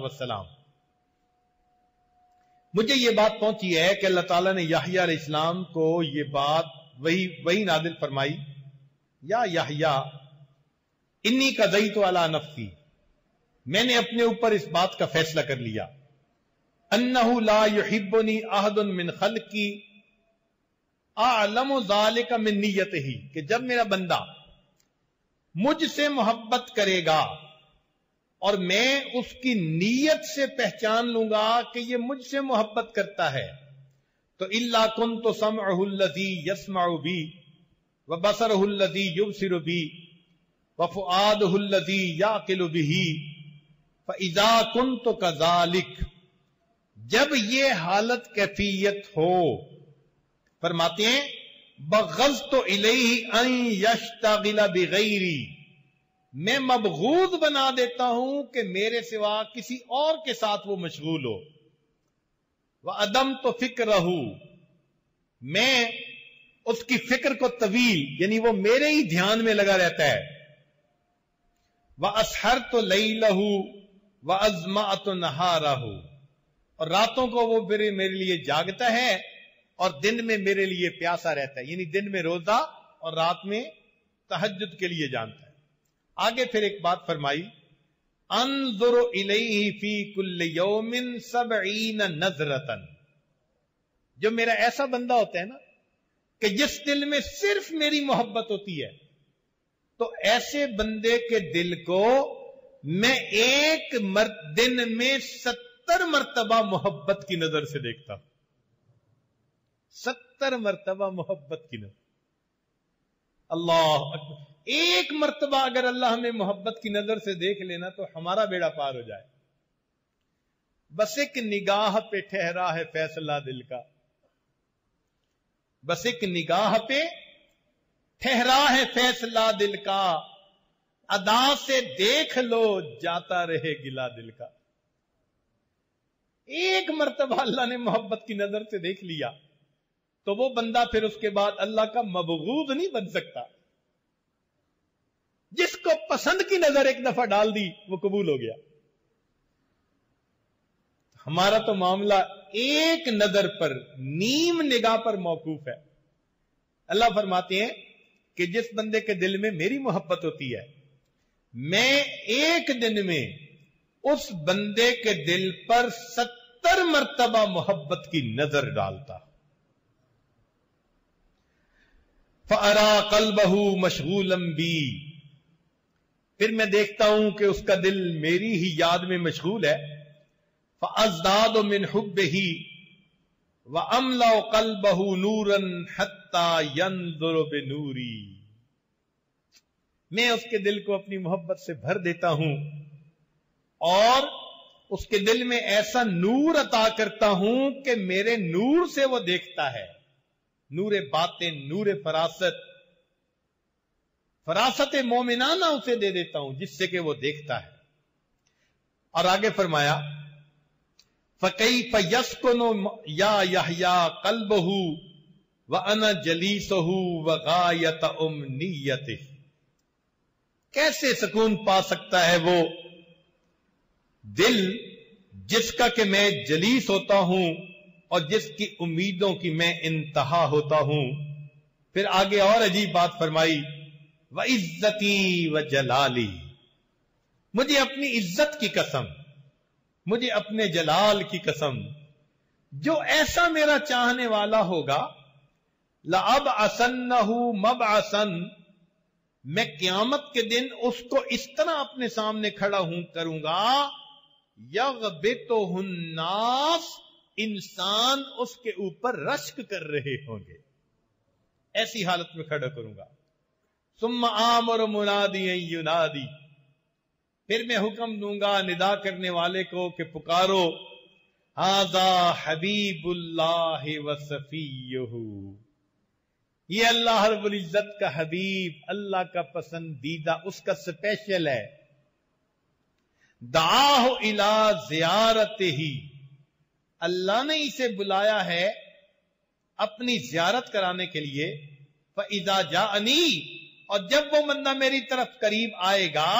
والسلام. مجھے یہ بات پہنچی ہے کہ اللہ تعالیٰ نے یحییٰ علیہ السلام کو یہ بات وہی نازل فرمائی، یا یحییٰ انی قضیت علی نفسی، میں نے اپنے اوپر اس بات کا فیصلہ کر لیا، انہ لا یحبنی احد من خلقی اعلم ذلک من نیتہ، کہ جب میرا بندہ مجھ سے محبت کرے گا اور میں اس کی نیت سے پہچان لوں گا کہ یہ مجھ سے محبت کرتا ہے، تو الا کنت سمعہ الذی یسمع بی وبصرہ الذی یبصر بی وفؤادہ الذی یعقل بہ فاذا کنت کذالک، جب یہ حالت کیفیت ہو، فرماتے ہیں بغضت الیہ ان یشتغل بغیری، میں مبغوض بنا دیتا ہوں کہ میرے سوا کسی اور کے ساتھ وہ مشغول ہو، وعدمت فکرہ، میں اس کی فکر کو طویل، یعنی وہ میرے ہی دھیان میں لگا رہتا ہے، واسحرت لیلہ وازمعت نہارہ، اور راتوں کو وہ میرے لیے جاگتا ہے اور دن میں میرے لیے پیاسا رہتا ہے، یعنی دن میں روزہ اور رات میں تہجد کے لیے جانتا ہے. آگے پھر ایک بات فرمائی، انظر الیہ فی کل یوم 70 نظرۃ، جو میرا ایسا بندہ ہوتا ہے نا کہ جس دل میں صرف میری محبت ہوتی ہے، تو ایسے بندے کے دل کو میں ایک دن میں 70 مرتبہ محبت کی نظر سے دیکھتا ہوں. 70 مرتبہ محبت کی نظر. اللہ اکبر. ایک مرتبہ اگر اللہ ہمیں محبت کی نظر سے دیکھ لینا تو ہمارا بیڑا پار ہو جائے. بس ایک نگاہ پہ ٹھہرا ہے فیصلہ دل کا، بس ایک نگاہ پہ ٹھہرا ہے فیصلہ دل کا، ادا سے دیکھ لو جاتا رہے گلا دل کا. ایک مرتبہ اللہ نے محبت کی نظر سے دیکھ لیا تو وہ بندہ پھر اس کے بعد اللہ کا مبغوض نہیں بن سکتا. جس کو پسند کی نظر ایک دفعہ ڈال دی وہ قبول ہو گیا. ہمارا تو معاملہ ایک نظر پر، نیم نگاہ پر موقوف ہے. اللہ فرماتے ہیں کہ جس بندے کے دل میں میری محبت ہوتی ہے، میں ایک دن میں اس بندے کے دل پر 70 مرتبہ محبت کی نظر ڈالتا. فَأَرَى قَلْبَهُ مَشْغُولًا بِي، پھر میں دیکھتا ہوں کہ اس کا دل میری ہی یاد میں مشغول ہے. فَأَزْدَادُ مِنْ حُبِّهِ وَأَمْلَأُ قَلْبَهُ نُورًا حَتَّى يَنْظُرُ بِنُورِي، میں اس کے دل کو اپنی محبت سے بھر دیتا ہوں اور اس کے دل میں ایسا نور عطا کرتا ہوں کہ میرے نور سے وہ دیکھتا ہے. نور باطن، نور فراست، فراست مومنانہ اسے دے دیتا ہوں جس سے کہ وہ دیکھتا ہے. اور آگے فرمایا فَكَيْفَ يَسْكُنُ يَا يَحْيَا قَلْبُهُ وَأَنَا جَلِيسُهُ وَغَايَةَ أُمْنِيَّتِهِ، کیسے سکون پا سکتا ہے وہ دل جس کا کہ میں جلیس ہوتا ہوں اور جس کی امیدوں کی میں انتہا ہوتا ہوں. پھر آگے اور عجیب بات فرمائی، وَعِزَّتِي وَجَلَالِي، مجھے اپنی عزت کی قسم، مجھے اپنے جلال کی قسم، جو ایسا میرا چاہنے والا ہوگا، لَأَبْعَثَنَّهُ مَبْعَثًا، میں قیامت کے دن اس کو اس طرح اپنے سامنے کھڑا کروں گا، یغبطہ الناس، انسان اس کے اوپر رشک کر رہے ہوں گے، ایسی حالت میں کھڑا کروں گا. ثم آمر منادی ان ینادی، پھر میں حکم دوں گا ندا کرنے والے کو کہ پکارو، ھذا حبیب اللہ وصفیہ، یہ اللہ رب العزت کا حبیب، اللہ کا پسندیدہ، اس کا سپیشل ہے. دعاہ الی زیارتہ، اللہ نے اسے بلایا ہے اپنی زیارت کرانے کے لیے. فَإِذَا جَاءَنِي، اور جب وہ بندہ میری طرف قریب آئے گا،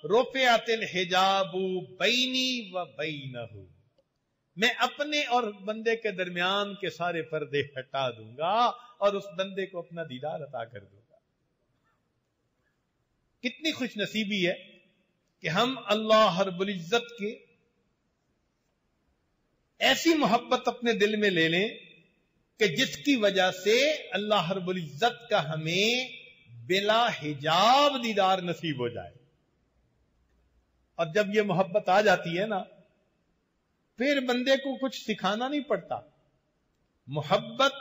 رفعت الحجاب بینی و بینہ، میں اپنے اور بندے کے درمیان کے سارے پردے ہٹا دوں گا اور اس بندے کو اپنا دیدار عطا کر دوں گا۔ کتنی خوش نصیبی ہے کہ ہم اللہ رب العزت کے ایسی محبت اپنے دل میں لے لیں کہ جس کی وجہ سے اللہ رب العزت کا ہمیں بلا حجاب دیدار نصیب ہو جائے۔ اور جب یہ محبت آ جاتی ہے نا، پھر بندے کو کچھ سکھانا نہیں پڑتا۔ محبت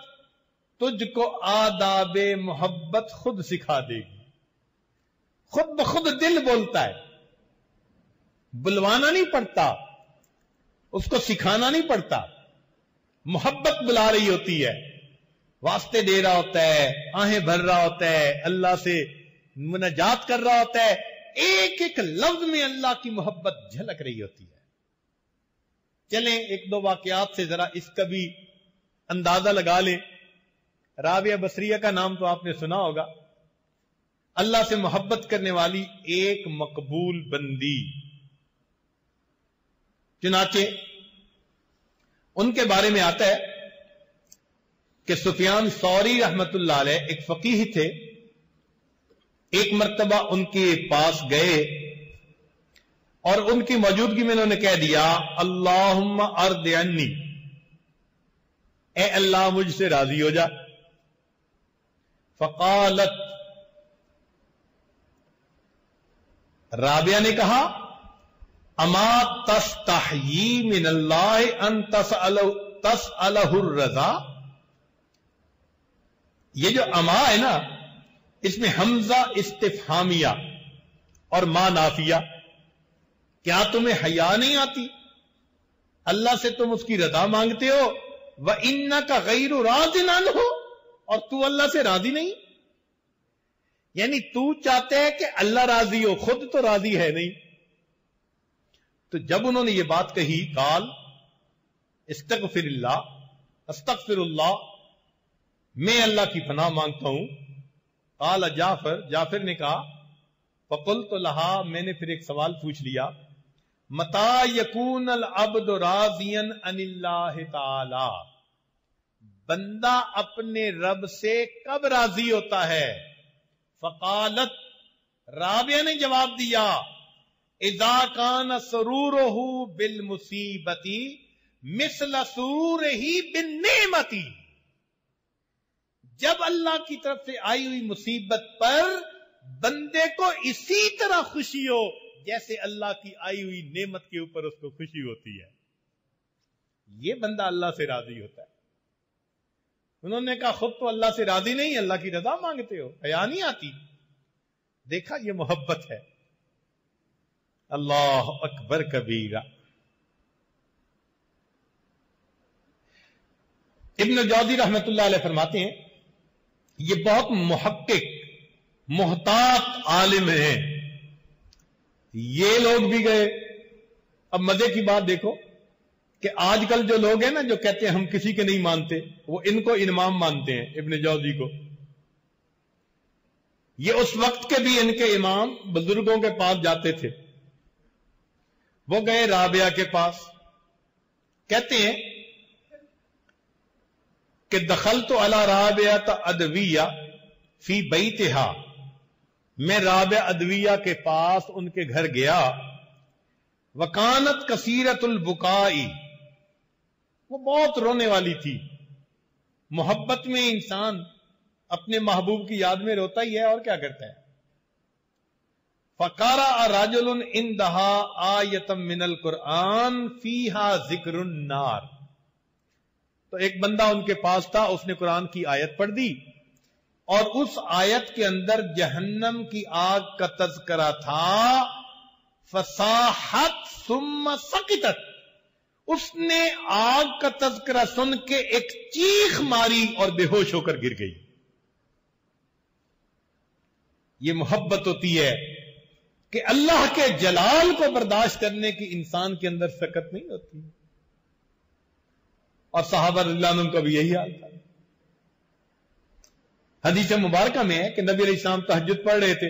تجھ کو آداب محبت خود سکھا دے گی، خود بخود دل بولتا ہے، بلوانا نہیں پڑتا، اس کو سکھانا نہیں پڑتا۔ محبت بلا رہی ہوتی ہے، واسطے دے رہا ہوتا ہے، آہیں بھر رہا ہوتا ہے، اللہ سے مناجات کر رہا ہوتا ہے، ایک ایک لفظ میں اللہ کی محبت جھلک رہی ہوتی ہے۔ چلیں ایک دو واقعات سے ذرا اس کا بھی اندازہ لگا لیں۔ رابعہ بصریہ کا نام تو آپ نے سنا ہوگا، اللہ سے محبت کرنے والی ایک مقبول بندی۔ چنانچہ ان کے بارے میں آتا ہے کہ سفیان ثوری رحمت اللہ علیہ ایک فقیہ تھے، ایک مرتبہ ان کے پاس گئے اور ان کی موجودگی میں انہوں نے کہہ دیا، اللہم ارض عنی، اے اللہ مجھ سے راضی ہو جا۔ فقالت، رابعہ نے کہا، اما تستحیی من اللہ ان تسألہ الرضا۔ یہ جو اما ہے نا، اس میں حمزہ استفہامیہ اور ما نافیہ، کیا تمہیں حیا نہیں آتی؟ اللہ سے تم اس کی رضا مانگتے ہو، وَإِنَّكَ غَيْرُ رَاضٍ عَنْهُ، اور تو اللہ سے راضی نہیں؟ یعنی تو چاہتے ہے کہ اللہ راضی ہو، خود تو راضی ہے نہیں۔ تو جب انہوں نے یہ بات کہی، قال استغفر اللہ، استغفر اللہ، میں اللہ کی پناہ مانگتا ہوں۔ قال جعفر نے کہا، فقلت لها، میں نے پھر ایک سوال پوچھ لیا، متى يكون العبد راضيا عن الله تعالی، بندہ اپنے رب سے کب راضی ہوتا ہے؟ فقالت، رابعہ نے جواب دیا، اذا كان سروره بالمصیبت مثل سروره بالنعمت، جب اللہ کی طرف سے آئی ہوئی مصیبت پر بندے کو اسی طرح خوشی ہو جیسے اللہ کی آئی ہوئی نعمت کے اوپر اس کو خوشی ہوتی ہے، یہ بندہ اللہ سے راضی ہوتا ہے۔ انہوں نے کہا خود تو اللہ سے راضی نہیں، اللہ کی رضا مانگتے ہو، حیا نہیں آتی؟ دیکھا، یہ محبت ہے۔ اللہ اکبر کبیرہ۔ ابن جوزی رحمت اللہ علیہ فرماتے ہیں، یہ بہت محقق محتاط عالم ہیں۔ یہ لوگ بھی گئے۔ اب مزے کی بات دیکھو کہ آج کل جو لوگ ہیں نا، جو کہتے ہیں ہم کسی کے نہیں مانتے، وہ ان کو امام مانتے ہیں، ابن جوزی کو۔ یہ اس وقت کے بھی ان کے امام بزرگوں کے پاس جاتے تھے۔ وہ گئے رابعہ کے پاس، کہتے ہیں کہ دخلت علی رابعہ ادویہ فی بیتہا، میں رابعہ ادویہ کے پاس ان کے گھر گیا۔ وکانت کثیرۃ البکائی، وہ بہت رونے والی تھی۔ محبت میں انسان اپنے محبوب کی یاد میں روتا ہی ہے، اور کیا کرتا ہے۔ فقرأ رجل عندها آیۃ من القرآن فیہا ذکر النار، تو ایک بندہ ان کے پاس تھا، اس نے قرآن کی آیت پڑھ دی اور اس آیت کے اندر جہنم کی آگ کا تذکرہ تھا۔ فصاحت ثم سکتت، اس نے آگ کا تذکرہ سن کے ایک چیخ ماری اور بے ہوش ہو کر گر گئی۔ یہ محبت ہوتی ہے کہ اللہ کے جلال کو برداشت کرنے کی انسان کے اندر سکت نہیں ہوتی۔ اور صحابہ رضی اللہ عنہم کا بھی یہی حال تھا۔ حدیث مبارکہ میں ہے کہ نبی علیہ السلام تہجد پڑھ رہے تھے،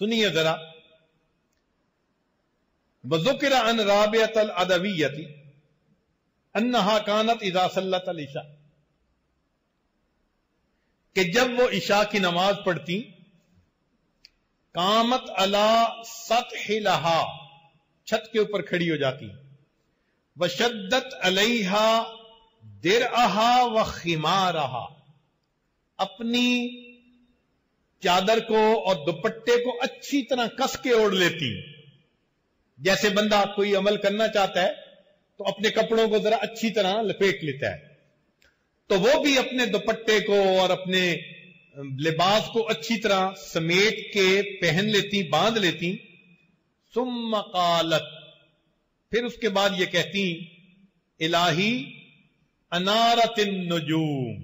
سنیے ذرا. وذکر عن رابعۃ العدویۃ انہا کانت اذا صلت العشاء، کہ جب وہ عشاء کی نماز پڑھتی، قامت علی سطح لہا، چھت کے اوپر کھڑی ہو جاتی، وشدت علیہا درعہا وخمارہا، اپنی چادر کو اور دوپٹے کو اچھی طرح کس کے اوڑھ لیتی. جیسے بندہ کوئی عمل کرنا چاہتا ہے تو اپنے کپڑوں کو ذرا اچھی طرح لپیٹ لیتا ہے، تو وہ بھی اپنے دوپٹے کو اور اپنے لباس کو اچھی طرح سمیٹ کے پہن لیتی، باندھ لیتی. ثم قالت، پھر اس کے بعد یہ کہتی، الہی انارت النجوم،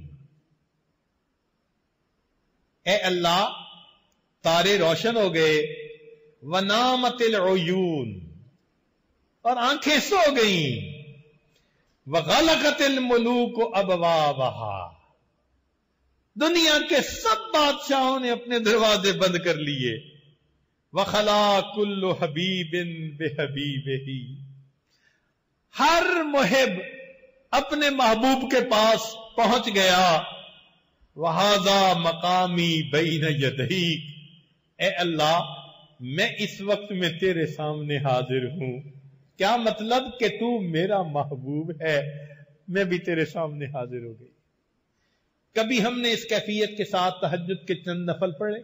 اے اللہ تارے روشن ہو گئے، ونامت العیون، اور آنکھیں سو گئیں، وغلقت الملوک ابوابہا، دنیا کے سب بادشاہوں نے اپنے دروازے بند کر لیے. وخلا کل حبیب بحبیبہ، ہر محب اپنے محبوب کے پاس پہنچ گیا. وہذا مقامی بین یدیک، اے اللہ میں اس وقت میں تیرے سامنے حاضر ہوں. کیا مطلب کہ تو میرا محبوب ہے، میں بھی تیرے سامنے حاضر ہو گئی. کبھی ہم نے اس کیفیت کے ساتھ تہجد کے چند نفل پڑھے؟